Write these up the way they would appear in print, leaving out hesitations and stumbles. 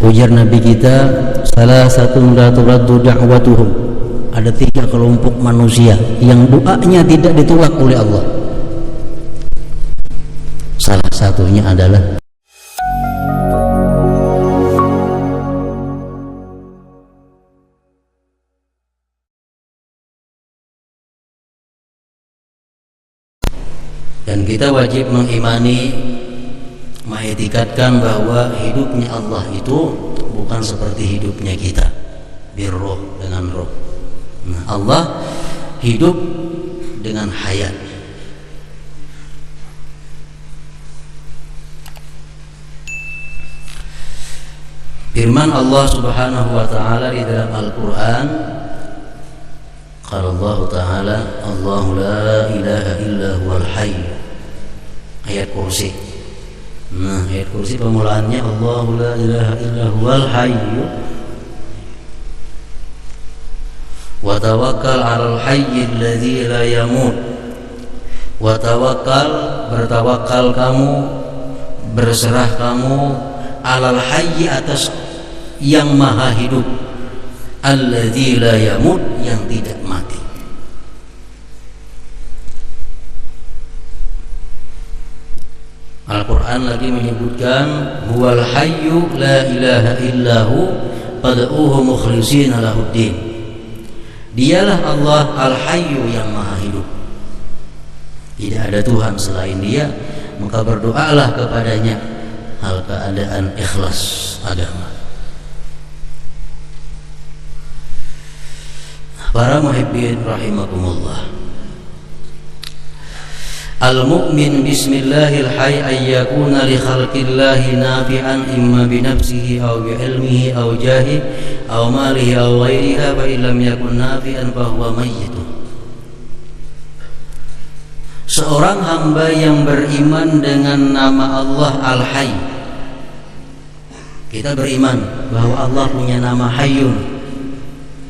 Ujar Nabi kita, salah satu la turaddu da'watuhum. Ada 3 kelompok manusia yang doanya tidak ditolak oleh Allah. Salah satunya adalah dan kita wajib mengimani, mengetikatkan bahwa hidupnya Allah itu bukan seperti hidupnya kita, birruh, dengan roh. Nah, Allah hidup dengan hayat. Firman Allah Subhanahu wa taala di dalam Al-Qur'an, qala Allah taala, Allahu la ilaha illa huwal hayy. Ayat kursi. Nah, ayat kursi pemulaannya Allahu la ilaha illa huwal hayy wa tawakkal 'alal hayyil ladzi la yamut. Wa tawakkal, bertawakal kamu, berserah kamu, 'alal hayy, atas yang maha hidup, alladzi la yamut, yang tidak mati. Al-Quran lagi menyebutkan huwal hayyu la ilaha illahu fad'uhu mukhlishina lahuddin. Dialah Allah al-hayyu, yang maha hidup, tidak ada Tuhan selain dia, maka berdoalah kepadanya hal keadaan ikhlas agama. Para muhibbin rahimakumullah, al-mu'min bismillahil hayy ayyakuna li khalqillahi nafi'an imma bi nafsihi aw bi ilmihi aw jahi aw malihi aw ghairiha, fa illam yakun nafi'an fa huwa mayyitun. Seorang hamba yang beriman dengan nama Allah Al-Hayy. Kita beriman bahwa Allah punya nama Hayyun,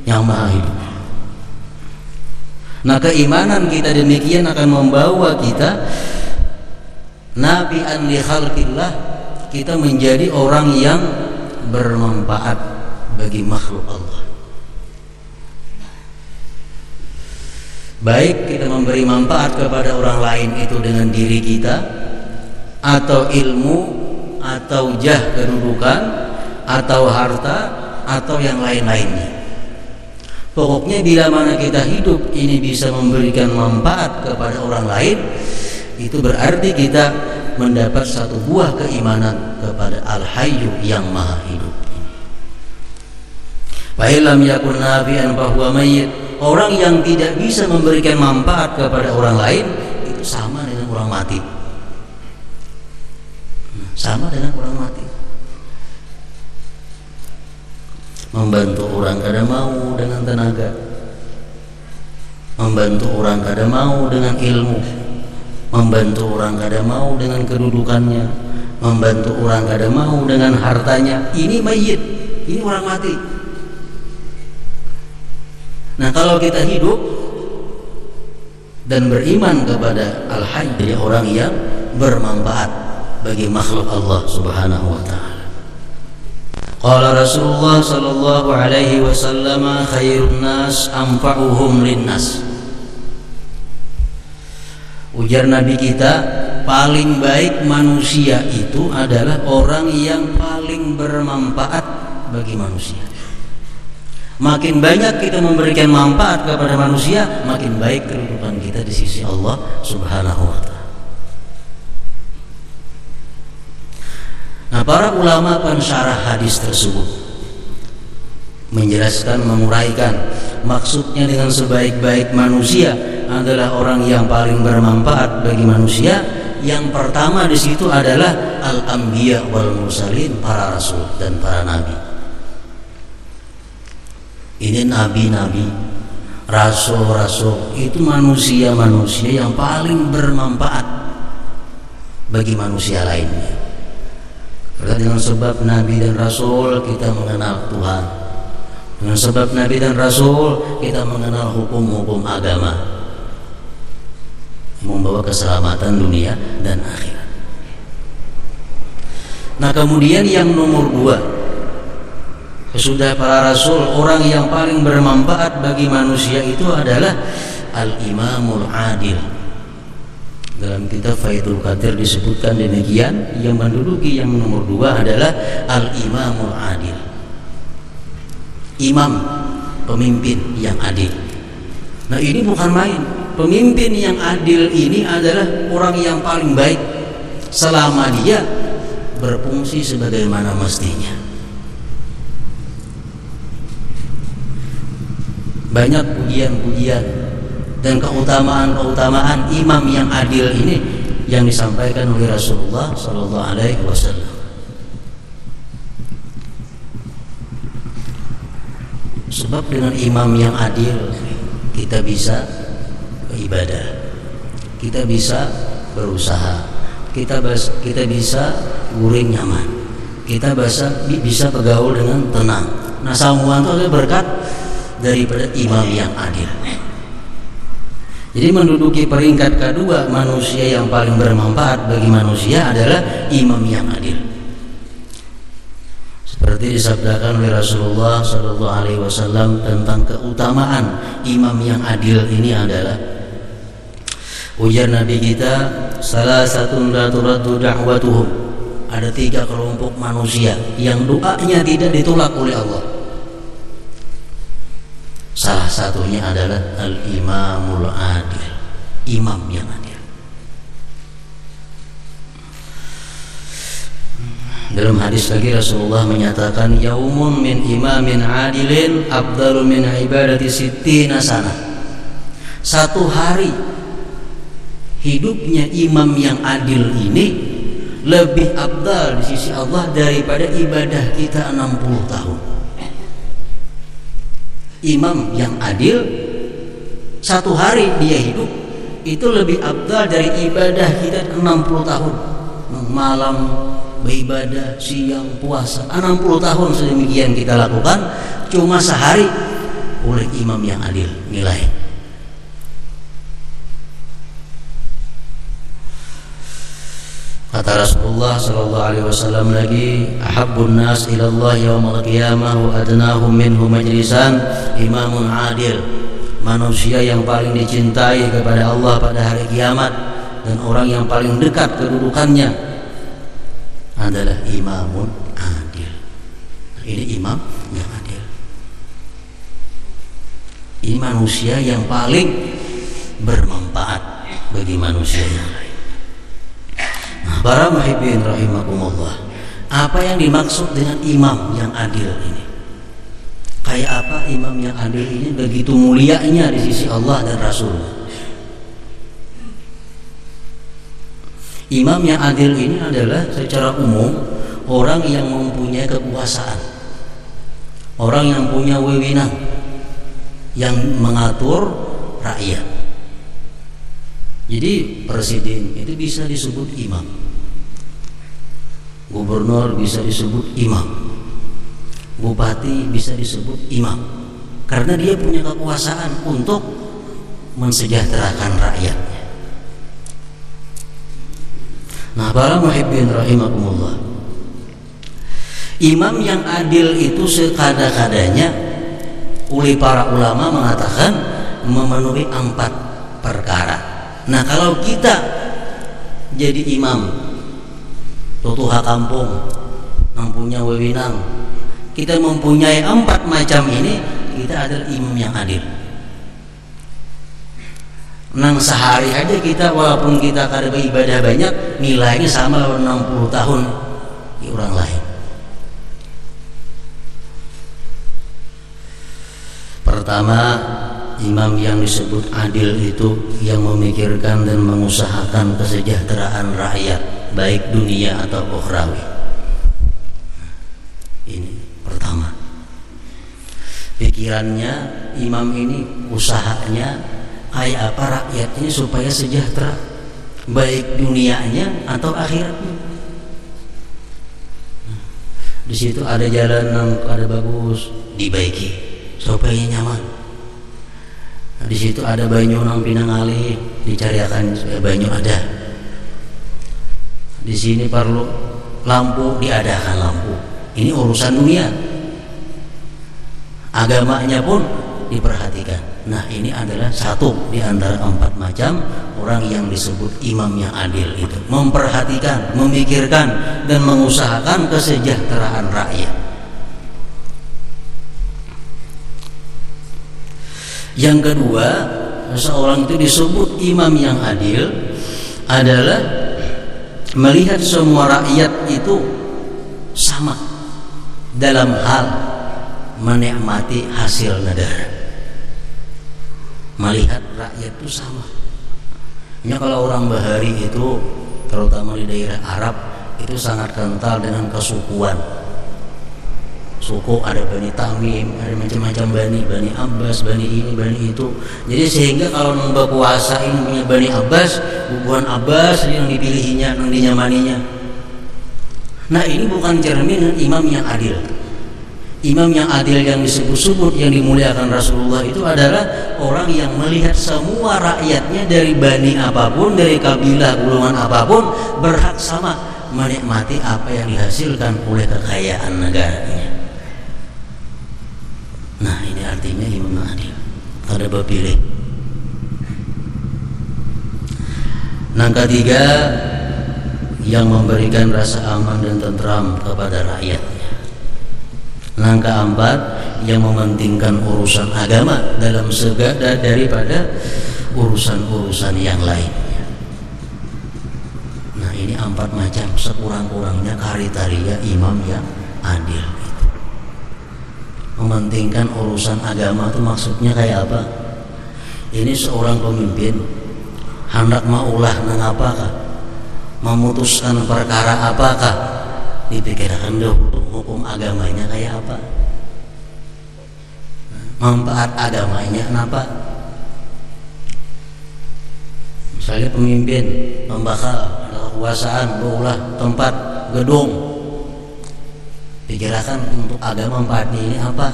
yang maha hidup. Nah, keimanan kita demikian akan membawa kita nafi'an li khalqillah, kita menjadi orang yang bermanfaat bagi makhluk Allah. Baik kita memberi manfaat kepada orang lain itu dengan diri kita, atau ilmu, atau jah, kedudukan, atau harta, atau yang lain-lainnya. Pokoknya bila mana kita hidup ini bisa memberikan manfaat kepada orang lain, itu berarti kita mendapat satu buah keimanan kepada Al-Hayyu, yang maha hidup. Fa illam yakun nafi'an fa huwa mayyit. Orang yang tidak bisa memberikan manfaat kepada orang lain itu sama dengan orang mati. Sama dengan orang mati. Membantu orang kada mau dengan tenaga, membantu orang kada mau dengan ilmu, membantu orang kada mau dengan kedudukannya, membantu orang kada mau dengan hartanya. Ini mayit, ini orang mati. Nah, kalau kita hidup dan beriman kepada Al-Hayy, jadi orang yang bermanfaat bagi makhluk Allah Subhanahu wa ta'ala. Qala Rasulullah sallallahu alaihi wasallam, khairun nas anfa'uhum linnas. Ujar Nabi kita, paling baik manusia itu adalah orang yang paling bermanfaat bagi manusia. Makin banyak kita memberikan manfaat kepada manusia, makin baik kedudukan kita di sisi Allah Subhanahu wa ta'ala. Nah, para ulama pensyarah hadis tersebut menjelaskan, menguraikan maksudnya dengan sebaik-baik manusia adalah orang yang paling bermanfaat bagi manusia. Yang pertama di situ adalah al-anbiya wal mursalin, para rasul dan para nabi. Ini nabi-nabi, rasul-rasul, itu manusia-manusia yang paling bermanfaat bagi manusia lainnya. Karena dengan sebab nabi dan rasul kita mengenal Tuhan. Dengan sebab nabi dan rasul kita mengenal hukum-hukum agama yang membawa keselamatan dunia dan akhirat. Nah, kemudian yang nomor 2 Sesudah para rasul, orang yang paling bermanfaat bagi manusia itu adalah al-imamul adil. Dalam kitab Faidul Qadir disebutkan demikian, yang menduduki yang nomor 2 adalah al-imamul adil. Imam, pemimpin yang adil. Nah, ini bukan main. Pemimpin yang adil ini adalah orang yang paling baik selama dia berfungsi sebagaimana mestinya. Banyak pujian-pujian dan keutamaan-keutamaan imam yang adil ini yang disampaikan oleh Rasulullah sallallahu alaihi wasallam. Sebab dengan imam yang adil kita bisa beribadah, kita bisa berusaha, kita bisa guring nyaman, kita bisa bergaul dengan tenang. Nah, semua itu adalah berkat daripada imam yang adil. Jadi menduduki peringkat kedua manusia yang paling bermanfaat bagi manusia adalah imam yang adil. Seperti disabdakan oleh Rasulullah sallallahu alaihi wasallam tentang keutamaan imam yang adil ini adalah, ujar Nabi kita, salah satu la turaddu da'watuhum. Ada 3 kelompok manusia yang doanya tidak ditolak oleh Allah. Salah satunya adalah al-imamul adil, imam yang adil. Dalam hadis lagi Rasulullah menyatakan, yaumun min imamin adilin afdalu min ibadati sittina sana. Satu hari hidupnya imam yang adil ini lebih afdal di sisi Allah daripada ibadah kita 60 tahun. Imam yang adil, satu hari dia hidup itu lebih afdal dari ibadah kita 60 tahun. Malam beribadah, siang puasa, 60 tahun sedemikian kita lakukan, cuma sehari oleh imam yang adil nilai. Kata Rasulullah sallallahu alaihi wasallam lagi, ahabbun nas ila Allah yaumil qiyamah wa adnahum minhu majlisan imamun adil. Manusia yang paling dicintai kepada Allah pada hari kiamat dan orang yang paling dekat kedudukannya adalah imamun adil. Ini imam yang adil. Ini manusia yang paling bermanfaat bagi manusia yang lain. Nah, para muhibbin rahimakumullah, apa yang dimaksud dengan imam yang adil ini? Kayak apa imam yang adil ini begitu mulianya di sisi Allah dan Rasul? Imam yang adil ini adalah secara umum orang yang mempunyai kekuasaan, orang yang punya wewenang, yang mengatur rakyat. Jadi presiden itu bisa disebut imam, gubernur bisa disebut imam, bupati bisa disebut imam, karena dia punya kekuasaan untuk mensejahterakan rakyatnya. Nah, para muhibbin rahimakumullah, imam yang adil itu sekada-kadanya oleh para ulama mengatakan memenuhi 4 perkara. Nah, kalau kita jadi imam tutuha kampung, mempunyai wewenang, kita mempunyai 4 macam ini, kita adalah imam yang adil. Nang sehari aja kita, walaupun kita kada beribadah banyak, nilainya sama lawan 60 tahun di orang lain. Pertama, imam yang disebut adil itu yang memikirkan dan mengusahakan kesejahteraan rakyat, baik dunia atau ukhrawi. Ini pertama. Pikirannya imam ini, usahanya kayak apa rakyat ini supaya sejahtera, baik dunianya atau akhiratnya. Di situ ada jalan yang ada bagus, dibaiki supaya nyaman. Di situ ada banyu nang pinangali, dicariakan supaya banyu ada. Di sini perlu lampu, diadakan lampu. Ini urusan dunia. agamanya pun diperhatikan. Nah, ini adalah satu di antara 4 macam orang yang disebut imam yang adil itu, memperhatikan, memikirkan dan mengusahakan kesejahteraan rakyat. Yang kedua, seseorang itu disebut imam yang adil adalah melihat semua rakyat itu sama dalam hal menikmati hasil negara. Melihat rakyat itu sama. Ya, kalau orang Bahari itu terutama di daerah Arab itu sangat kental dengan kesukuan. Suku ada Bani Tamim, ada macam-macam Bani Abbas, Bani ini, Bani itu. Jadi sehingga kalau nang berkuasa ini punya Bani Abbas, bukan Abbas yang dipilihinya, yang dinyamaninya. Nah, ini bukan cermin imam yang adil. Imam yang adil yang disebut-sebut, yang dimuliakan Rasulullah itu adalah orang yang melihat semua rakyatnya dari bani apapun, dari kabilah golongan apapun berhak sama menikmati apa yang dihasilkan oleh kekayaan negaranya. Nah, ini artinya imam adil. Kada berpilih. Yang ketiga, yang memberikan rasa aman dan tentram kepada rakyatnya. Yang keempat, yang mementingkan urusan agama dalam segala daripada urusan-urusan yang lainnya. Nah, ini 4 macam sekurang-kurangnya kriteria imam yang adil. Mementingkan urusan agama itu maksudnya kayak apa? Ini seorang pemimpin hendak maulah nang apakah, memutuskan perkara apakah, dipikirkan dulu hukum agamanya kayak apa, manfaat agamanya kenapa. Misalnya pemimpin pembakal ada kekuasaan berulah tempat gedung, pikirkan untuk agama manfaatnya ini apa.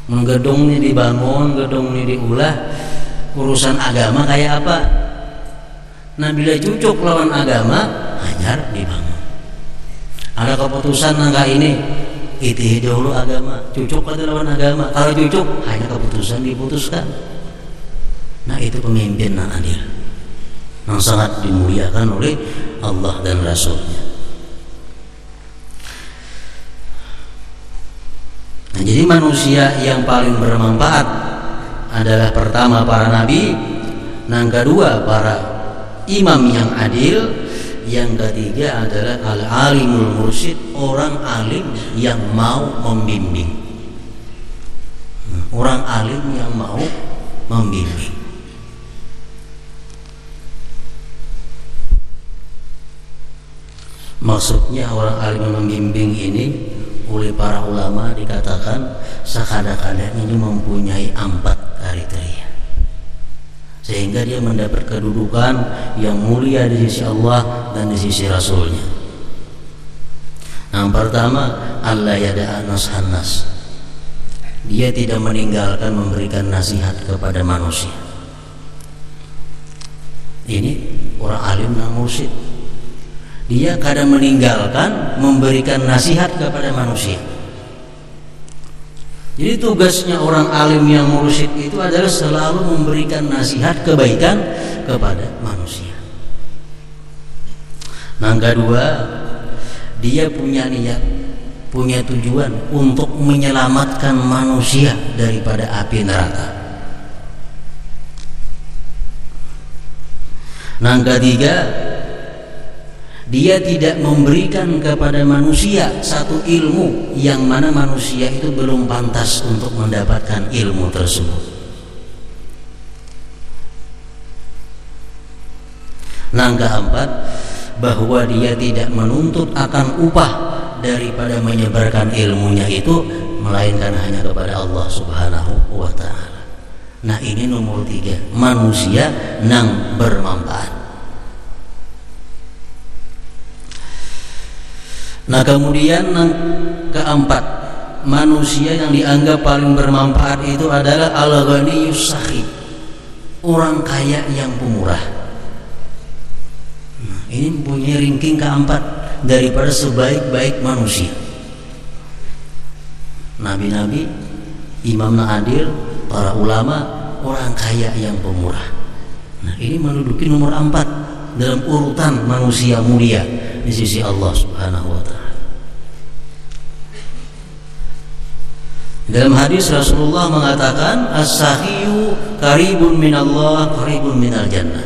Gedung ini dibangun, gedung ini diulah, urusan agama kayak apa. Nah, bila cocok lawan agama, hanyar dibangun. Ada keputusan nangka ini, itu dahulu agama, cocok pada lawan agama. Kalau cocok, hanya keputusan diputuskan. Nah, itu pemimpin yang adil, yang sangat dimuliakan oleh Allah dan Rasulnya. Nah, jadi manusia yang paling bermanfaat adalah pertama para nabi, yang kedua para imam yang adil, yang ketiga adalah al-alimul mursyid, orang alim yang mau membimbing. Orang alim yang mau membimbing. Maksudnya orang alim membimbing ini oleh para ulama dikatakan sekadang-kadang ini mempunyai 4 kriteria, sehingga dia mendapat kedudukan yang mulia di sisi Allah dan di sisi Rasulnya. Yang pertama, Allah yada'a nashannas, dia tidak meninggalkan memberikan nasihat kepada manusia. Ini orang alim dan mursyid, dia kadang meninggalkan memberikan nasihat kepada manusia. Jadi tugasnya orang alim yang mursyid itu adalah selalu memberikan nasihat kebaikan kepada manusia. Yang kedua, dia punya niat, punya tujuan untuk menyelamatkan manusia daripada api neraka. Yang ketiga, dia tidak memberikan kepada manusia satu ilmu yang mana manusia itu belum pantas untuk mendapatkan ilmu tersebut. Yang keempat, bahwa dia tidak menuntut akan upah daripada menyebarkan ilmunya itu, melainkan hanya kepada Allah Subhanahu wa ta'ala. Nah, ini nomor 3, manusia yang bermanfaat. Nah, kemudian yang keempat, manusia yang dianggap paling bermanfaat itu adalah al-ghaniyus sakhi, orang kaya yang pemurah. Nah, ini mempunyai ranking keempat daripada sebaik-baik manusia. nabi-nabi, imam adil, para ulama, orang kaya yang pemurah. Nah, ini menduduki nomor 4 dalam urutan manusia mulia di sisi Allah Subhanahu wa taala. Dalam hadis Rasulullah mengatakan, as-sakhiyu qaribun minallah qaribun minal jannah.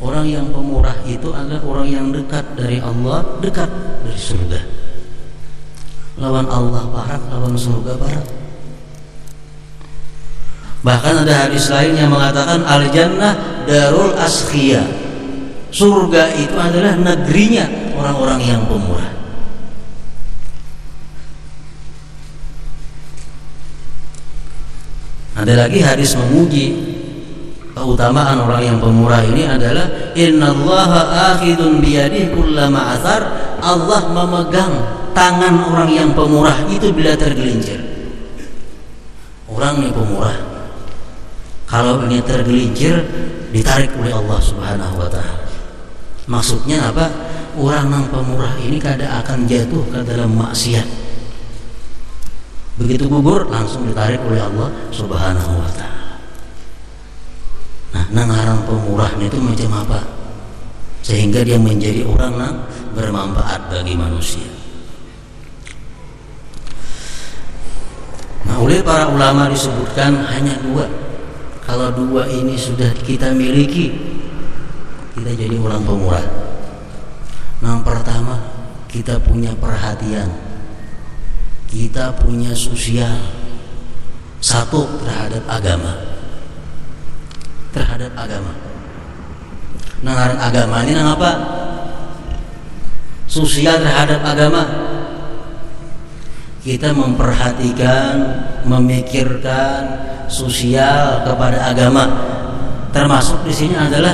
Orang yang pemurah itu adalah orang yang dekat dari Allah, dekat dari surga. Lawan Allah barat, lawan surga barat. Bahkan ada hadis lain yang mengatakan al-jannah darul askhiyah. Surga itu adalah negerinya orang-orang yang pemurah. Ada lagi hadis memuji keutamaan orang yang pemurah ini adalah innallaha akhidun biyadihi kullama athar. Allah memegang tangan orang yang pemurah itu bila tergelincir. Orang yang pemurah kalau ini tergelincir ditarik oleh Allah Subhanahu wa taala. Maksudnya apa? Orang yang pemurah ini kadang akan jatuh ke dalam maksiat. Begitu gugur langsung ditarik oleh Allah Subhanahu wa taala. Nah, nangarang pemurah itu macam apa? Sehingga dia menjadi orang yang bermanfaat bagi manusia. Nah, oleh para ulama disebutkan hanya 2. Kalau 2 ini sudah kita miliki, kita jadi orang pemurah. Yang pertama, kita punya perhatian, kita punya sosial. Satu, terhadap agama. Terhadap agama. Nangaran agama ini nang apa? Sosial terhadap agama. Kita memperhatikan, memikirkan sosial kepada agama. Termasuk di sini adalah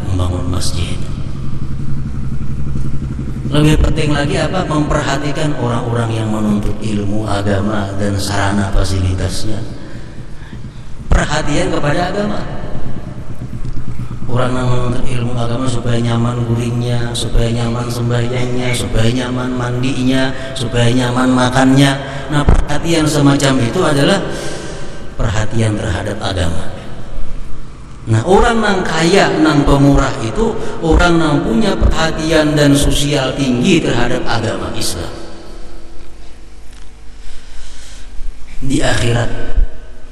membangun masjid. Lebih penting lagi apa? Memperhatikan orang-orang yang menuntut ilmu agama dan sarana fasilitasnya. Perhatian kepada agama. Orang yang menuntut ilmu agama supaya nyaman guringnya, supaya nyaman sembahyangnya, supaya nyaman mandinya, supaya nyaman makannya. Nah, perhatian semacam itu adalah perhatian terhadap agama. Nah, orang yang kaya, yang pemurah itu orang yang punya perhatian dan sosial tinggi terhadap agama Islam. Di akhirat,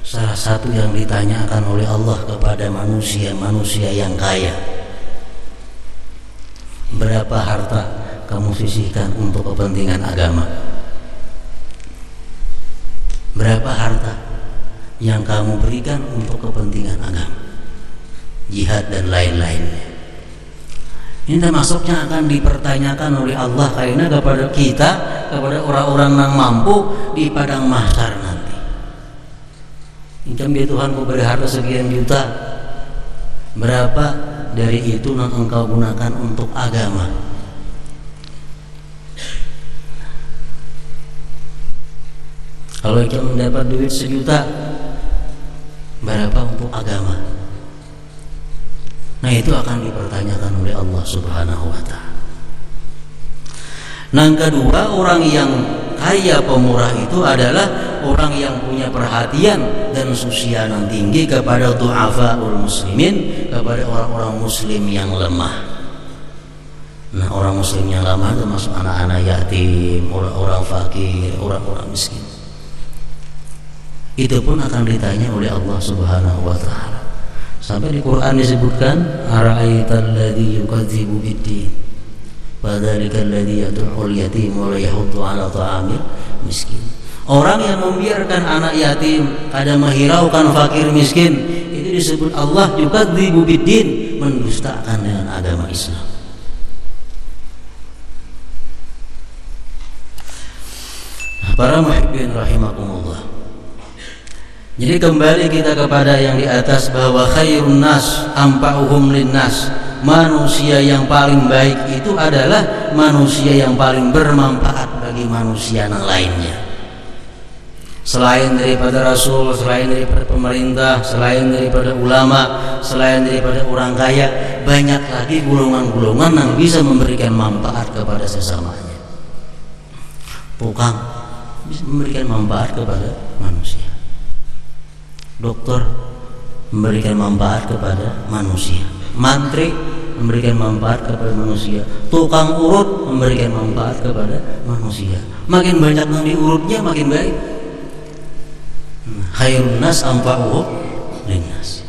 salah satu yang ditanyakan oleh Allah kepada manusia yang kaya, berapa harta kamu sisihkan untuk kepentingan agama? Berapa harta yang kamu berikan untuk kepentingan agama, jihad dan lain-lainnya? Ini termasuknya akan dipertanyakan oleh Allah karena kepada kita, kepada orang-orang yang mampu di padang mahsyar nanti. Incam dia Tuhan, ku beri harta sekian juta, berapa dari itu yang engkau gunakan untuk agama? Kalau kita mendapat duit 1 juta, berapa untuk agama? Nah, itu akan dipertanyakan oleh Allah Subhanahu wa ta'ala. Yang kedua, orang yang kaya pemurah itu adalah orang yang punya perhatian dan sosial yang tinggi kepada du'afaul muslimin, kepada orang-orang muslim yang lemah. Nah, orang muslim yang lemah itu masuk anak-anak yatim, orang-orang fakir, orang-orang miskin. Itu pun akan ditanya oleh Allah Subhanahu wa ta'ala. Sampai di Quran disebutkan, ara'aital ladzi yukadzibu biddin, fadzalikal ladzi yad'ul yatim wa la yahuddu 'ala ta'amil miskin. Orang yang membiarkan anak yatim, kadang menghiraukan fakir miskin, itu disebut Allah yukadzibu biddin, mendustakan dengan agama Islam. Para muhibbin rahimakumullah. Jadi kembali kita kepada yang di atas, bahwa khairun nas anfa'uhum linnas. Manusia yang paling baik itu adalah manusia yang paling bermanfaat bagi manusia yang lainnya. Selain daripada Rasul, selain daripada pemerintah, selain daripada ulama, selain daripada orang kaya, banyak lagi golongan-golongan yang bisa memberikan manfaat kepada sesamanya. Tukang bisa memberikan manfaat kepada manusia. Dokter memberikan manfaat kepada manusia. Mantri memberikan manfaat kepada manusia. Tukang urut memberikan manfaat kepada manusia. Makin banyak yang diurutnya makin baik. Khairun nas anfa'uhum linnas.